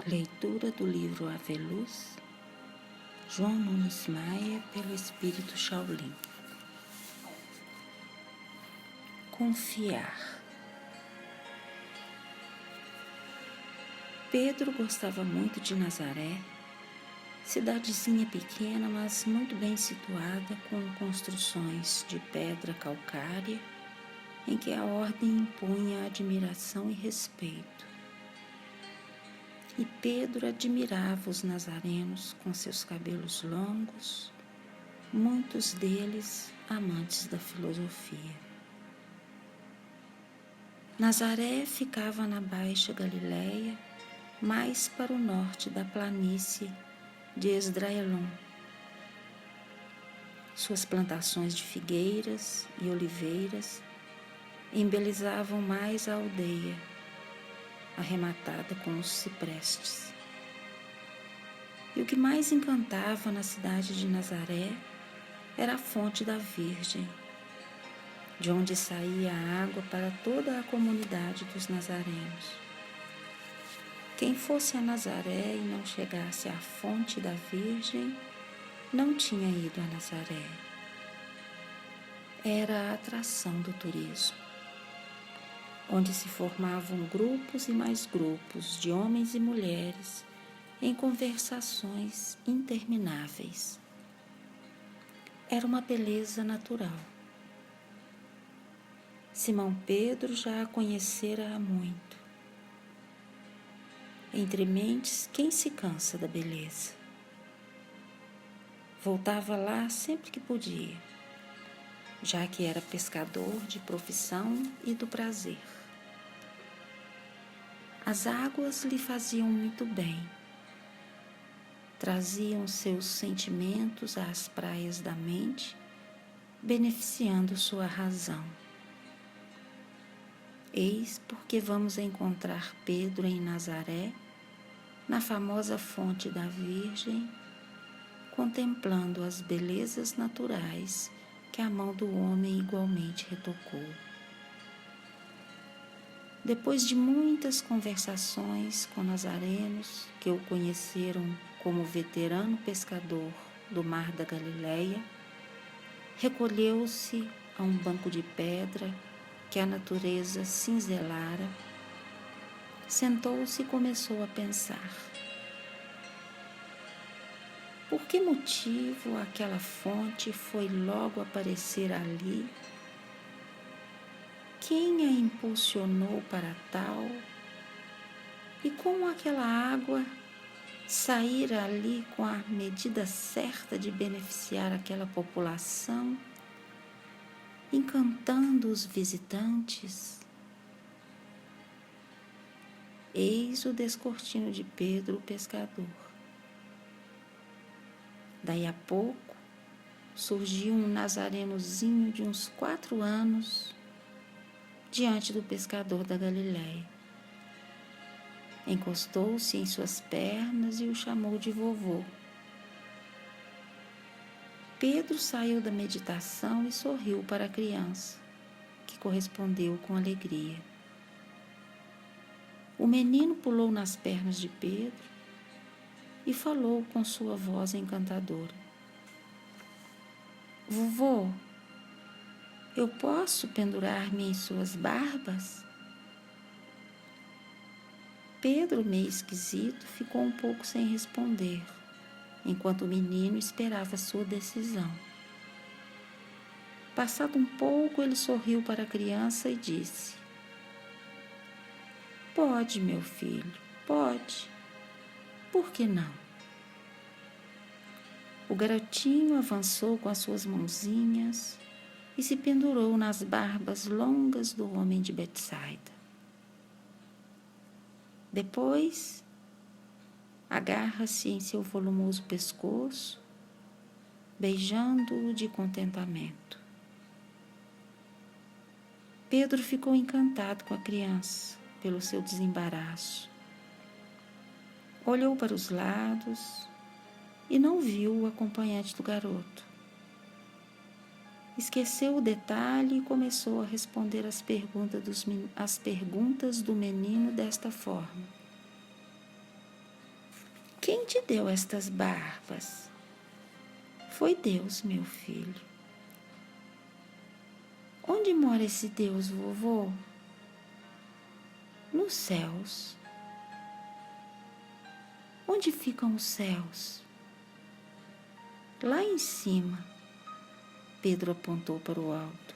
Leitura do livro Ave Luz, João Nunes Maia, pelo Espírito Shaolin. Confiar. Pedro gostava muito de Nazaré, cidadezinha pequena, mas muito bem situada, com construções de pedra calcária, em que a ordem impunha admiração e respeito. E Pedro admirava os nazarenos com seus cabelos longos, muitos deles amantes da filosofia. Nazaré ficava na Baixa Galileia, mais para o norte da planície de Esdraelon. Suas plantações de figueiras e oliveiras embelezavam mais a aldeia, arrematada com os ciprestes. E o que mais encantava na cidade de Nazaré era a fonte da Virgem, de onde saía a água para toda a comunidade dos nazarenos. Quem fosse a Nazaré e não chegasse à fonte da Virgem, não tinha ido a Nazaré. Era a atração do turismo, onde se formavam grupos e mais grupos de homens e mulheres em conversações intermináveis. Era uma beleza natural. Simão Pedro já a conhecera há muito. Entre mentes, quem se cansa da beleza? Voltava lá sempre que podia, já que era pescador de profissão e do prazer. As águas lhe faziam muito bem, traziam seus sentimentos às praias da mente, beneficiando sua razão. Eis porque vamos encontrar Pedro em Nazaré, na famosa fonte da Virgem, contemplando as belezas naturais que a mão do homem igualmente retocou. Depois de muitas conversações com nazarenos que o conheceram como veterano pescador do mar da Galileia, recolheu-se a um banco de pedra que a natureza cinzelara, sentou-se e começou a pensar. Por que motivo aquela fonte foi logo aparecer ali? Quem a impulsionou para tal? E como aquela água saíra ali com a medida certa de beneficiar aquela população, encantando os visitantes? Eis o descortino de Pedro, o pescador. Daí a pouco surgiu um nazarenozinho de uns 4 anos diante do pescador da Galileia. Encostou-se em suas pernas e o chamou de vovô. Pedro saiu da meditação e sorriu para a criança, que correspondeu com alegria. O menino pulou nas pernas de Pedro e falou com sua voz encantadora. Vovô, eu posso pendurar-me em suas barbas? Pedro, meio esquisito, ficou um pouco sem responder, enquanto o menino esperava sua decisão. Passado um pouco, ele sorriu para a criança e disse: Pode, meu filho, pode. Por que não? O garotinho avançou com as suas mãozinhas e se pendurou nas barbas longas do homem de Betsaida. Depois, agarra-se em seu volumoso pescoço, beijando-o de contentamento. Pedro ficou encantado com a criança, pelo seu desembaraço. Olhou para os lados e não viu o acompanhante do garoto. Esqueceu o detalhe e começou a responder as perguntas do menino desta forma. Quem te deu estas barbas? Foi Deus, meu filho. Onde mora esse Deus, vovô? Nos céus. Onde ficam os céus? Lá em cima. Pedro apontou para o alto.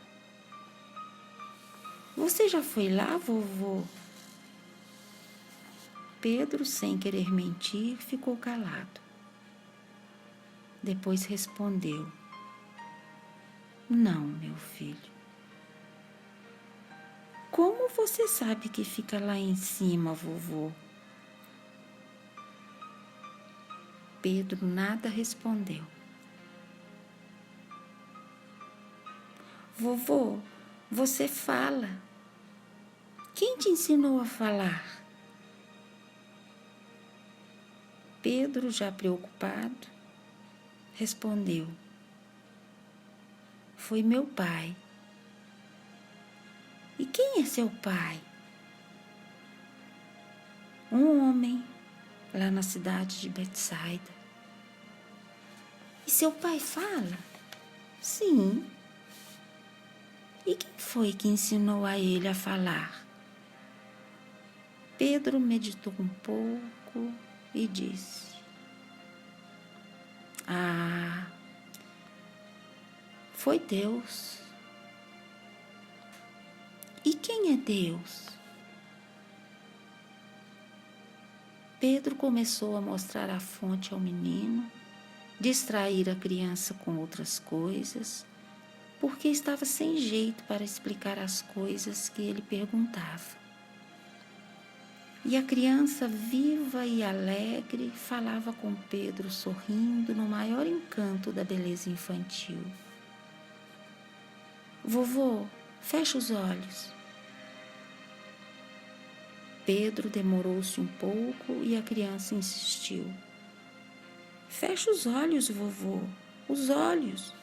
Você já foi lá, vovô? Pedro, sem querer mentir, ficou calado. Depois respondeu: Não, meu filho. Como você sabe que fica lá em cima, vovô? Pedro nada respondeu. Vovô, você fala. Quem te ensinou a falar? Pedro, já preocupado, respondeu: Foi meu pai. E quem é seu pai? Um homem lá na cidade de Betsaida. E seu pai fala? Sim. E quem foi que ensinou a ele a falar? Pedro meditou um pouco e disse: Ah, foi Deus. E quem é Deus? Pedro começou a mostrar a fonte ao menino, distrair a criança com outras coisas, porque estava sem jeito para explicar as coisas que ele perguntava. E a criança, viva e alegre, falava com Pedro, sorrindo no maior encanto da beleza infantil. Vovô, fecha os olhos. Pedro demorou-se um pouco e a criança insistiu. Fecha os olhos, vovô, os olhos.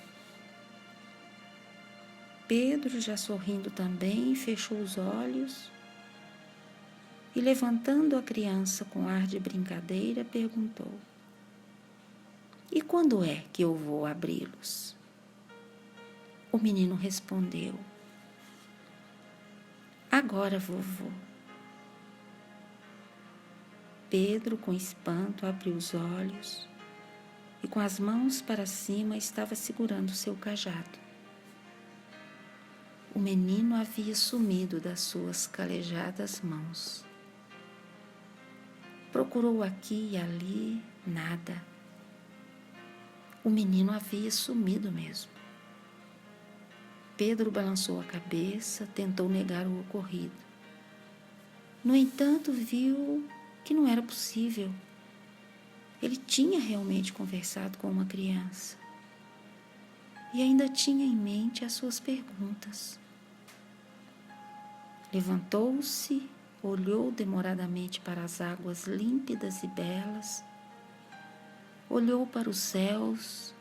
Pedro, já sorrindo também, fechou os olhos e, levantando a criança com ar de brincadeira, perguntou: E quando é que eu vou abri-los? O menino respondeu: Agora, vovô. Pedro, com espanto, abriu os olhos e, com as mãos para cima, estava segurando seu cajado. O menino havia sumido das suas calejadas mãos. Procurou aqui e ali, nada. O menino havia sumido mesmo. Pedro balançou a cabeça, tentou negar o ocorrido. No entanto, viu que não era possível. Ele tinha realmente conversado com uma criança e ainda tinha em mente as suas perguntas. Levantou-se, olhou demoradamente para as águas límpidas e belas, olhou para os céus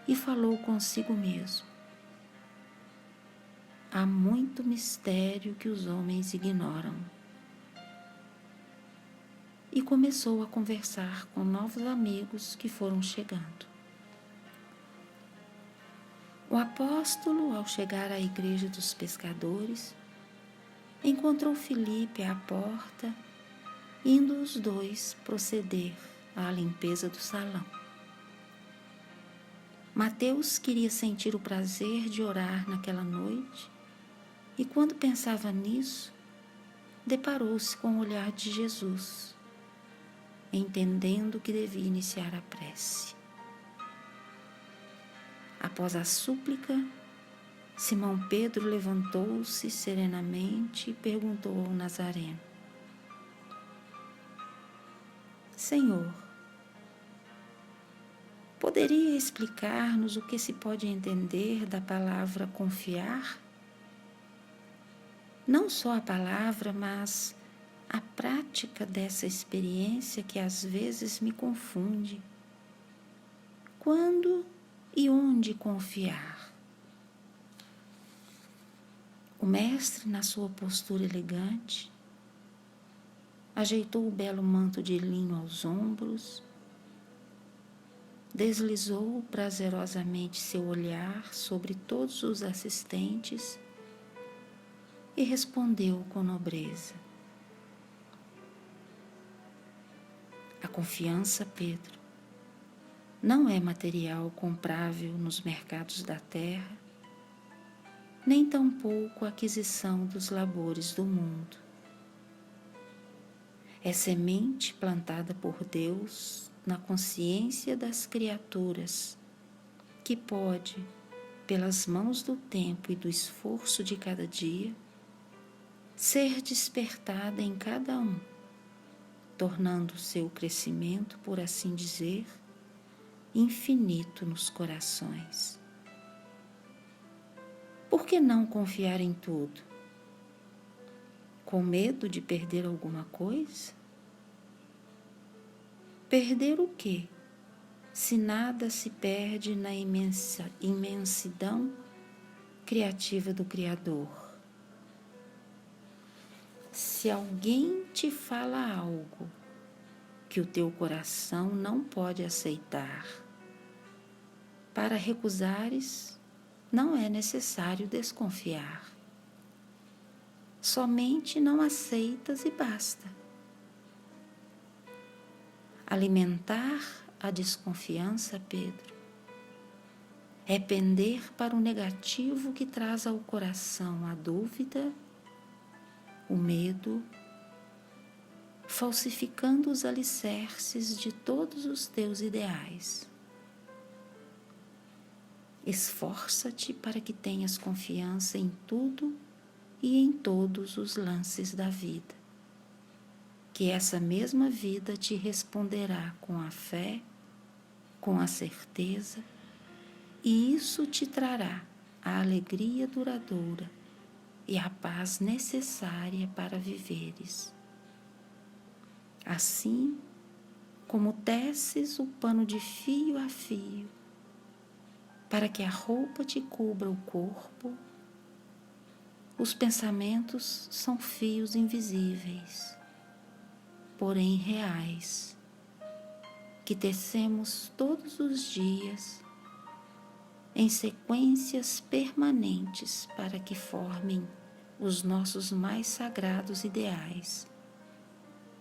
e falou consigo mesmo: Há muito mistério que os homens ignoram. E começou a conversar com novos amigos que foram chegando. O apóstolo, ao chegar à igreja dos pescadores, encontrou Filipe à porta, indo os dois proceder à limpeza do salão. Mateus queria sentir o prazer de orar naquela noite e, quando pensava nisso, deparou-se com o olhar de Jesus, entendendo que devia iniciar a prece. Após a súplica, Simão Pedro levantou-se serenamente e perguntou ao Nazareno: Senhor, poderia explicar-nos o que se pode entender da palavra confiar? Não só a palavra, mas a prática dessa experiência que às vezes me confunde. Quando e onde confiar? O mestre, na sua postura elegante, ajeitou o belo manto de linho aos ombros deslizou prazerosamente seu olhar sobre todos os assistentes e respondeu com nobreza: a confiança, Pedro, não é material comprável nos mercados da terra, nem tampouco a aquisição dos labores do mundo. É semente plantada por Deus na consciência das criaturas, que pode, pelas mãos do tempo e do esforço de cada dia, ser despertada em cada um, tornando seu crescimento, por assim dizer, infinito nos corações. Por que não confiar em tudo? Com medo de perder alguma coisa? Perder o quê, se nada se perde na imensidão criativa do Criador? Se alguém te fala algo que o teu coração não pode aceitar, para recusares, não é necessário desconfiar. Somente não aceitas e basta. Alimentar a desconfiança, Pedro, é pender para o negativo que traz ao coração a dúvida, o medo, falsificando os alicerces de todos os teus ideais. Esforça-te para que tenhas confiança em tudo e em todos os lances da vida, que essa mesma vida te responderá com a fé, com a certeza, e isso te trará a alegria duradoura e a paz necessária para viveres. Assim como teces o pano de fio a fio, para que a roupa te cubra o corpo, os pensamentos são fios invisíveis, porém reais, que tecemos todos os dias em sequências permanentes para que formem os nossos mais sagrados ideais,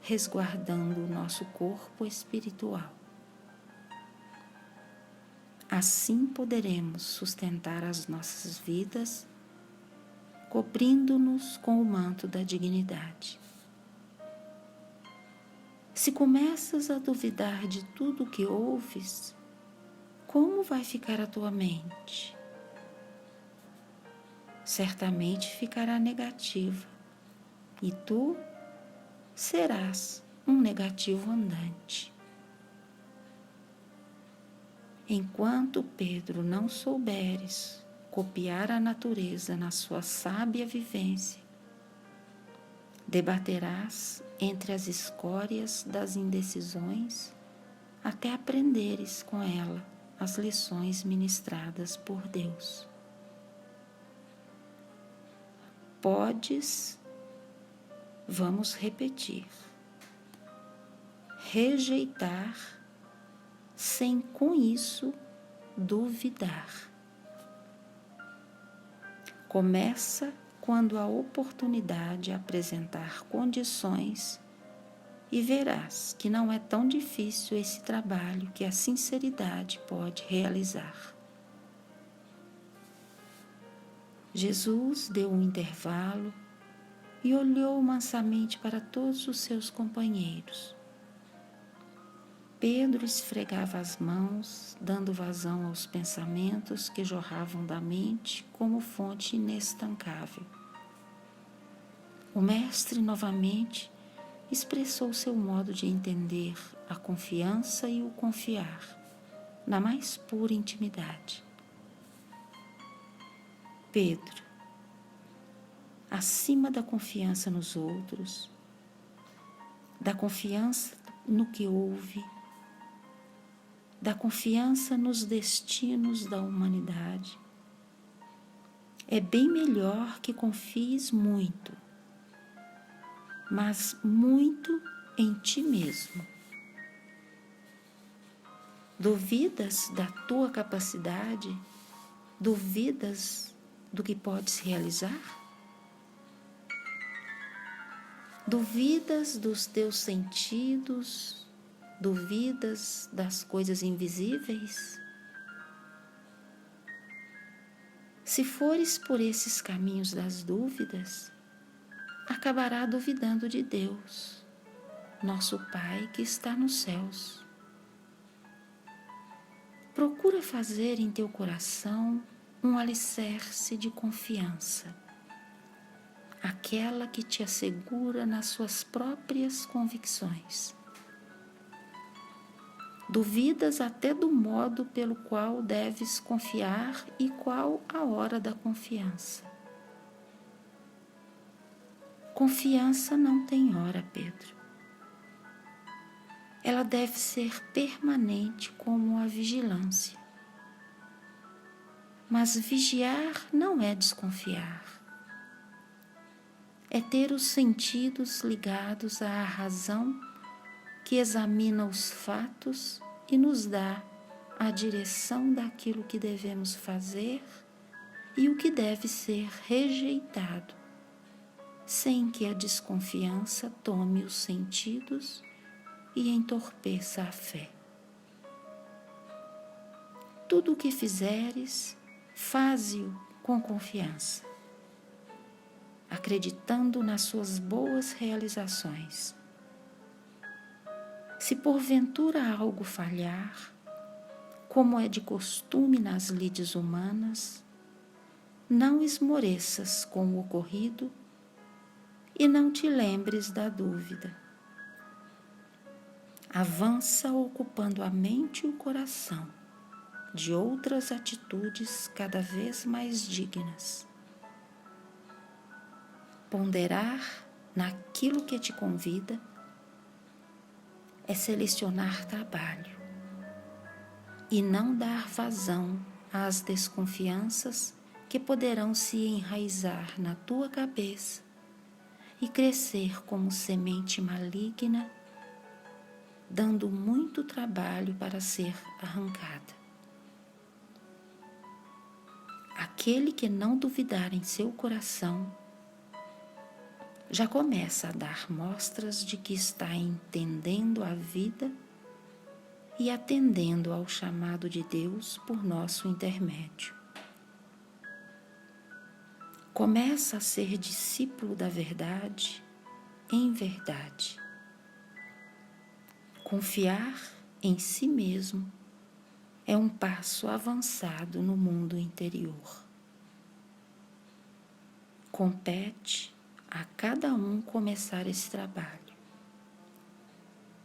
resguardando o nosso corpo espiritual. Assim poderemos sustentar as nossas vidas, cobrindo-nos com o manto da dignidade. Se começas a duvidar de tudo o que ouves, como vai ficar a tua mente? Certamente ficará negativa, e tu serás um negativo andante. Enquanto, Pedro, não souberes copiar a natureza na sua sábia vivência, debaterás entre as escórias das indecisões até aprenderes com ela as lições ministradas por Deus. Podes, vamos repetir, rejeitar sem com isso duvidar. Começa quando a oportunidade apresentar condições e verás que não é tão difícil esse trabalho que a sinceridade pode realizar. Jesus deu um intervalo e olhou mansamente para todos os seus companheiros. Pedro esfregava as mãos, dando vazão aos pensamentos que jorravam da mente como fonte inestancável. O mestre novamente expressou seu modo de entender a confiança e o confiar, na mais pura intimidade. Pedro, acima da confiança nos outros, da confiança no que ouve, da confiança nos destinos da humanidade, é bem melhor que confies muito, mas muito em ti mesmo. Duvidas da tua capacidade? Duvidas do que podes realizar? Duvidas dos teus sentidos? Duvidas das coisas invisíveis? Se fores por esses caminhos das dúvidas, acabará duvidando de Deus, nosso Pai que está nos céus. Procura fazer em teu coração um alicerce de confiança, aquela que te assegura nas suas próprias convicções. Duvidas até do modo pelo qual deves confiar e qual a hora da confiança. Confiança não tem hora, Pedro. Ela deve ser permanente como a vigilância. Mas vigiar não é desconfiar. É ter os sentidos ligados à razão que examina os fatos e nos dá a direção daquilo que devemos fazer e o que deve ser rejeitado, sem que a desconfiança tome os sentidos e entorpeça a fé. Tudo o que fizeres, faze-o com confiança, acreditando nas suas boas realizações. Se porventura algo falhar, como é de costume nas lides humanas, não esmoreças com o ocorrido e não te lembres da dúvida. Avança ocupando a mente e o coração de outras atitudes cada vez mais dignas. Ponderar naquilo que te convida é selecionar trabalho e não dar vazão às desconfianças que poderão se enraizar na tua cabeça e crescer como semente maligna, dando muito trabalho para ser arrancada. Aquele que não duvidar em seu coração já começa a dar mostras de que está entendendo a vida e atendendo ao chamado de Deus por nosso intermédio. Começa a ser discípulo da verdade em verdade. Confiar em si mesmo é um passo avançado no mundo interior. Compete a cada um começar esse trabalho.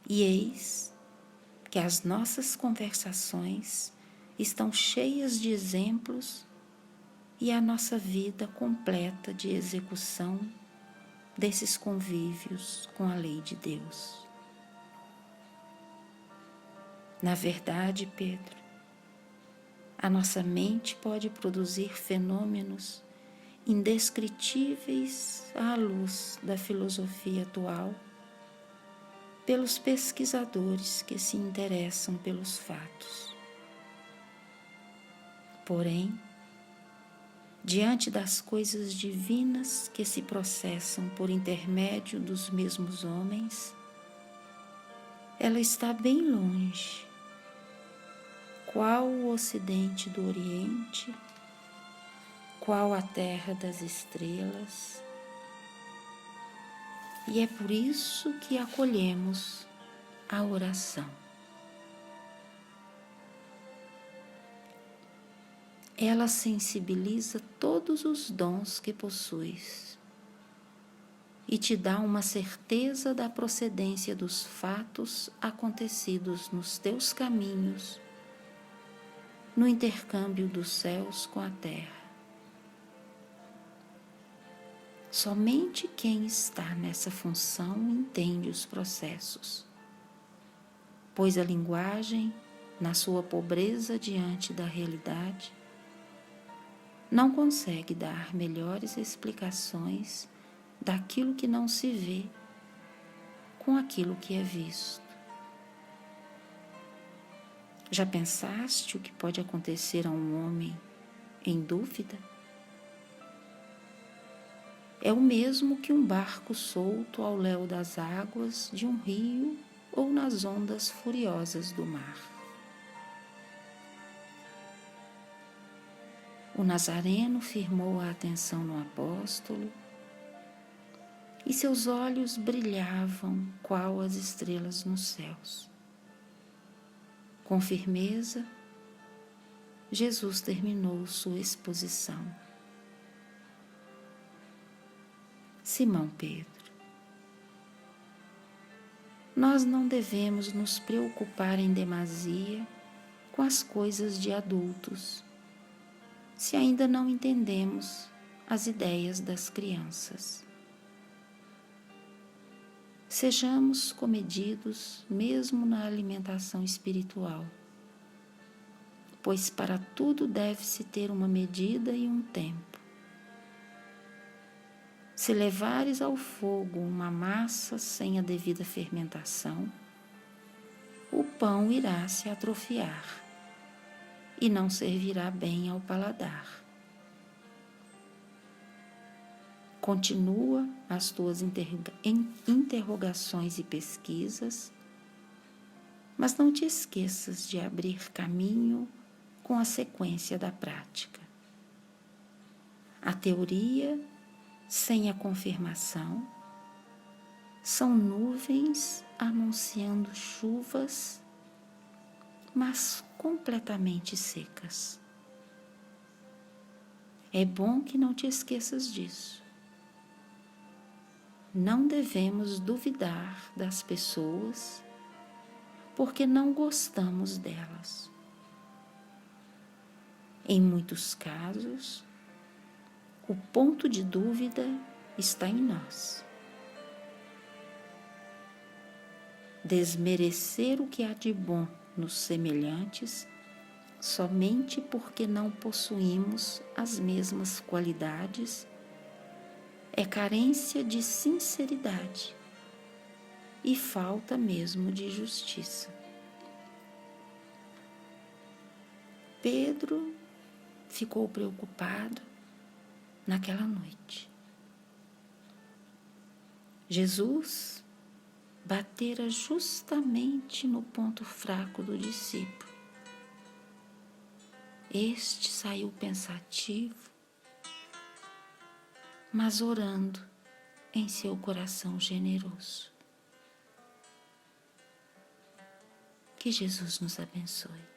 E eis que as nossas conversações estão cheias de exemplos e a nossa vida completa de execução desses convívios com a lei de Deus. Na verdade, Pedro, a nossa mente pode produzir fenômenos indescritíveis à luz da filosofia atual, pelos pesquisadores que se interessam pelos fatos. Porém, diante das coisas divinas que se processam por intermédio dos mesmos homens, ela está bem longe. Qual o ocidente do Oriente, qual a terra das estrelas. E é por isso que acolhemos a oração. Ela sensibiliza todos os dons que possuis e te dá uma certeza da procedência dos fatos acontecidos nos teus caminhos, no intercâmbio dos céus com a terra. Somente quem está nessa função entende os processos, pois a linguagem, na sua pobreza diante da realidade, não consegue dar melhores explicações daquilo que não se vê com aquilo que é visto. Já pensaste o que pode acontecer a um homem em dúvida? É o mesmo que um barco solto ao léu das águas de um rio ou nas ondas furiosas do mar. O Nazareno firmou a atenção no apóstolo e seus olhos brilhavam qual as estrelas nos céus. Com firmeza, Jesus terminou sua exposição. Simão Pedro, nós não devemos nos preocupar em demasia com as coisas de adultos, se ainda não entendemos as ideias das crianças. Sejamos comedidos mesmo na alimentação espiritual, pois para tudo deve-se ter uma medida e um tempo. Se levares ao fogo uma massa sem a devida fermentação, o pão irá se atrofiar e não servirá bem ao paladar. Continua as tuas interrogações e pesquisas, mas não te esqueças de abrir caminho com a sequência da prática. A teoria sem a confirmação são nuvens anunciando chuvas, mas completamente secas. É bom que não te esqueças disso. Não devemos duvidar das pessoas porque não gostamos delas. Em muitos casos, o ponto de dúvida está em nós. Desmerecer o que há de bom nos semelhantes somente porque não possuímos as mesmas qualidades é carência de sinceridade e falta mesmo de justiça. Pedro ficou preocupado naquela noite. Jesus batera justamente no ponto fraco do discípulo. Este saiu pensativo, mas orando em seu coração generoso. Que Jesus nos abençoe.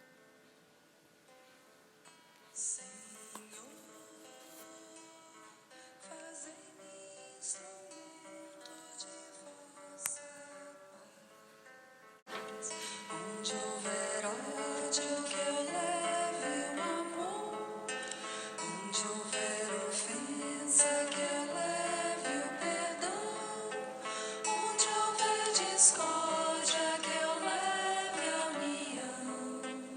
Onde houver ódio, que eu leve o amor. Onde houver ofensa, que eu leve o perdão. Onde houver discórdia, que eu leve a união.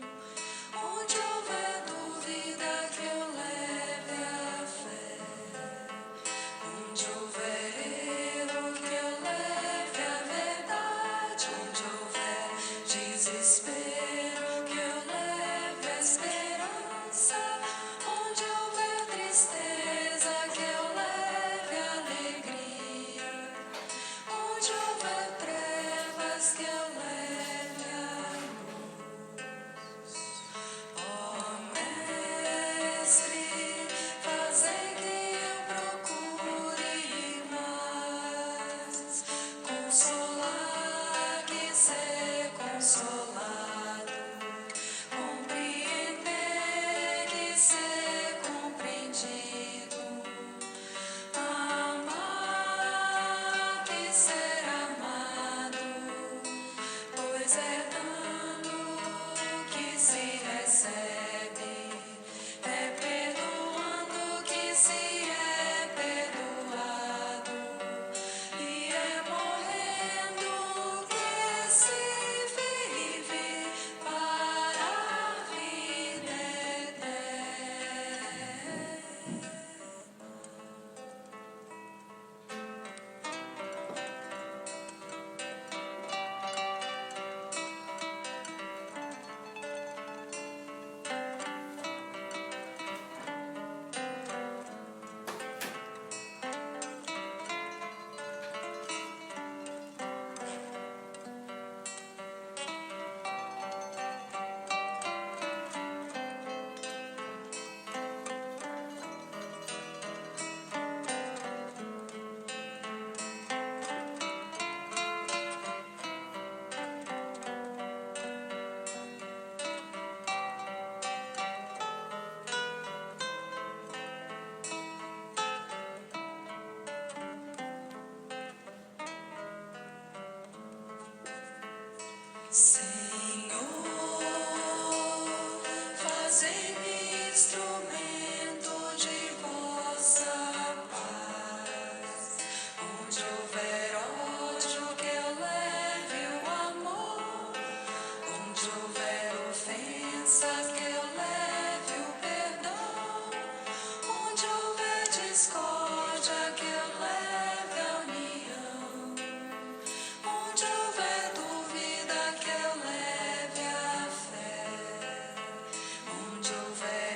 Senhor, fazei-me instrumento de vossa paz. Onde houver ódio, que eu leve o amor. Onde houver ofensa, que eu leve o perdão. Onde houver discórdia, que eu leve a união. Onde houver dúvida, que eu leve a fé. Onde houver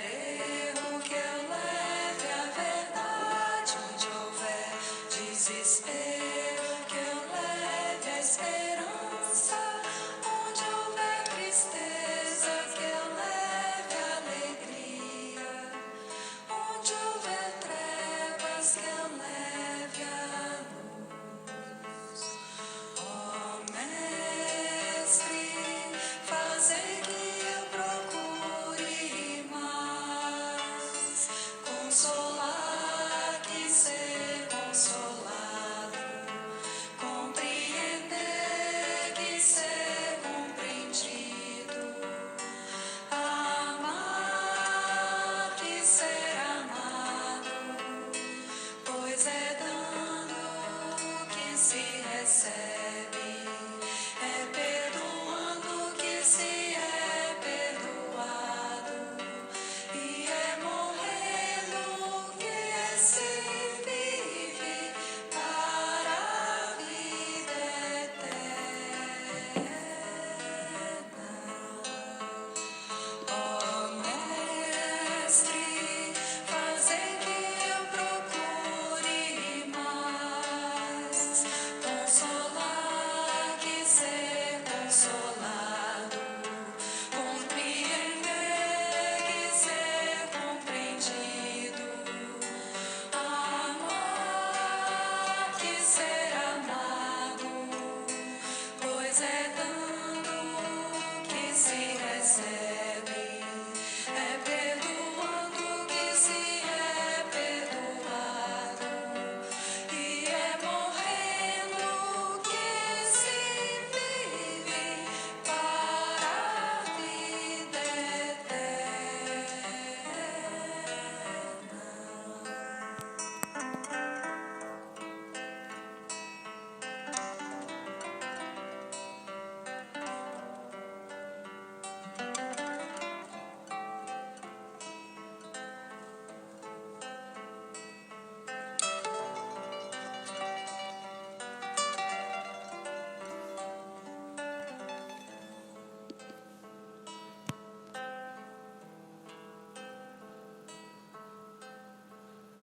erro, que eu leve a verdade. Onde houver desespero, que eu leve a esperança. Onde houver tristeza, que eu leve a alegria. Onde houver trevas, que eu leve a luz. Ó Mestre, fazei que eu procure mais consolar que ser consolado, compreender que ser compreendido, amar que ser amado, pois é dando que se recebe, é perdoando que se é perdoado, e é morrendo que se vive para a vida eterna. Ó Mestre, fazei que eu procure mais consolar que ser consolado, compreender que ser compreendido, amar que ser